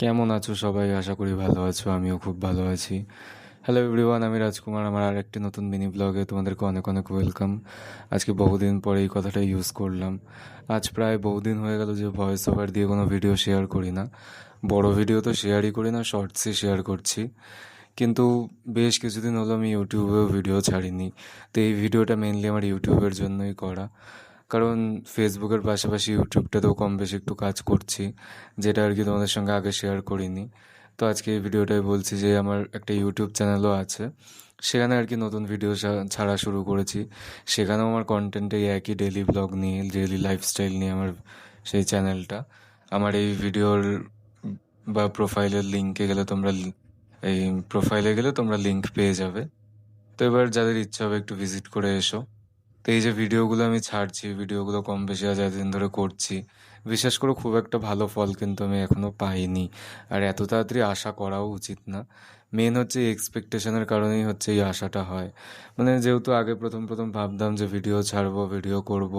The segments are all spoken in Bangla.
কেমন আছো সবাই? আশা করি ভালো আছো। আমিও খুব ভালো আছি। হ্যালো এভরিওয়ান, আমি রাজকুমার। আমার আরেকটি নতুন মিনি ব্লগে তোমাদেরকে অনেক অনেক ওয়েলকাম। আজকে বহুদিন পরে এই কথাটা ইউজ করলাম। আজ প্রায় বহুদিন হয়ে গেল যে ভয়েস ওভার দিয়ে কোনো ভিডিও শেয়ার করি না। বড় ভিডিও তো শেয়ারই করি না, শর্টসই শেয়ার করছি। কিন্তু বেশ কিছুদিন হলো আমি ইউটিউবেও ভিডিও ছাড়িনি। তো এই ভিডিওটা মেনলি আমার ইউটিউবের জন্যই করা। কারণ ফেসবুকের পাশাপাশি ইউটিউবটাতেও কম বেশি একটু কাজ করছি, যেটা আর কি তোমাদের সঙ্গে আগে শেয়ার করিনি। তো আজকে এই ভিডিওটাই বলছি যে আমার একটা ইউটিউব চ্যানেলও আছে। সেখানে আর কি নতুন ভিডিও ছাড়া শুরু করেছি। সেখানেও আমার কন্টেন্ট এই একই ডেইলি ব্লগ নিয়ে, ডেইলি লাইফস্টাইল নিয়ে আমার সেই চ্যানেলটা। আমার এই ভিডিওর বা প্রোফাইলের লিঙ্কে গেলে তোমরা এই প্রোফাইলে গেলে তোমরা লিঙ্ক পেয়ে যাবে। তো এবার যাদের ইচ্ছা হবে একটু ভিজিট করে এসো। তো এই যে ভিডিওগুলো আমি ছাড়ছি, ভিডিওগুলো কম বেশি আজ এতদিন ধরে করছি, বিশেষ করে খুব একটা ভালো ফল কিন্তু আমি এখনও পাইনি। আর এত তাড়াতাড়ি আশা করাও উচিত না। মেন হচ্ছে এই এক্সপেকটেশনের কারণেই হচ্ছে এই আশাটা হয়। মানে যেহেতু আগে প্রথম প্রথম ভাবতাম যে ভিডিও ছাড়বো, ভিডিও করব,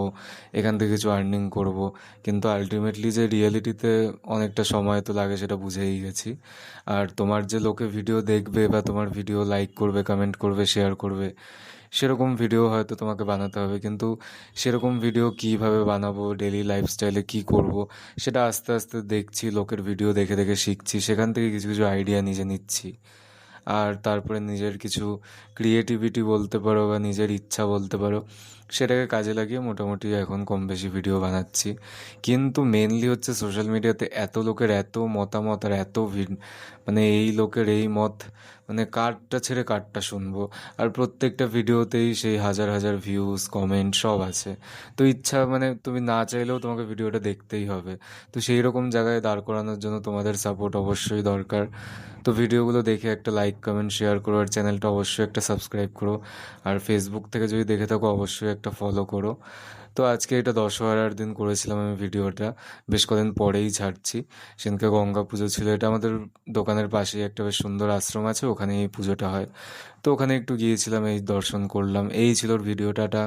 এখান থেকে কিছু আর্নিং করব, কিন্তু আলটিমেটলি যে রিয়েলিটিতে অনেকটা সময় তো লাগে সেটা বুঝেই গেছি। আর তোমার যে লোকে ভিডিও দেখবে বা তোমার ভিডিও লাইক করবে, কমেন্ট করবে, শেয়ার করবে, সেরকম ভিডিও হয়তো তোমাকে বানাতে হবে। কিন্তু সেরকম ভিডিও কিভাবে বানাবো, ডেইলি লাইফস্টাইলে কি করব, সেটা আস্তে আস্তে দেখছি, লোকের ভিডিও দেখে দেখে শিখছি, সেখান থেকে কিছু কিছু আইডিয়া নিজে নিচ্ছি। আর তারপরে নিজের কিছু ক্রিয়েটিভিটি বলতে পারো বা নিজের ইচ্ছা বলতে পারো, সেটাকে কাজে লাগিয়ে মোটামুটি এখন কম বেশি ভিডিও বানাচ্ছি। কিন্তু মেনলি হচ্ছে সোশ্যাল মিডিয়াতে এত লোকের এত মতামত আর এত মানে এই লোকের এই মত, মানে কারটা ছেড়ে কারটা শুনবো। আর প্রত্যেকটা ভিডিওতেই সেই হাজার হাজার ভিউজ, কমেন্ট সব আছে। তো ইচ্ছা মানে তুমি না চাইলেও তোমাকে ভিডিওটা দেখতেই হবে। তো সেই রকম জায়গায় দাঁড় করানোর জন্য তোমাদের সাপোর্ট অবশ্যই দরকার। তো ভিডিওগুলো দেখে একটা লাইক, কমেন্ট, শেয়ার করো। আর চ্যানেলটা অবশ্যই একটা সাবস্ক্রাইব করো। আর ফেসবুক থেকে যদি দেখে থাকো অবশ্যই একটা ফলো করো। তো আজকে এটা দশহরার দিন করেছিলাম আমি ভিডিওটা, বেশ কদিন পরেই ছাড়ছি। সেদিনকে গঙ্গা পুজো ছিল। এটা আমাদের দোকানের পাশেই একটা বেশ সুন্দর আশ্রম আছে, ওখানে এই পুজোটা হয়। তো ওখানে একটু গিয়েছিলাম, এই দর্শন করলাম। এই ছিল ওর ভিডিওটা।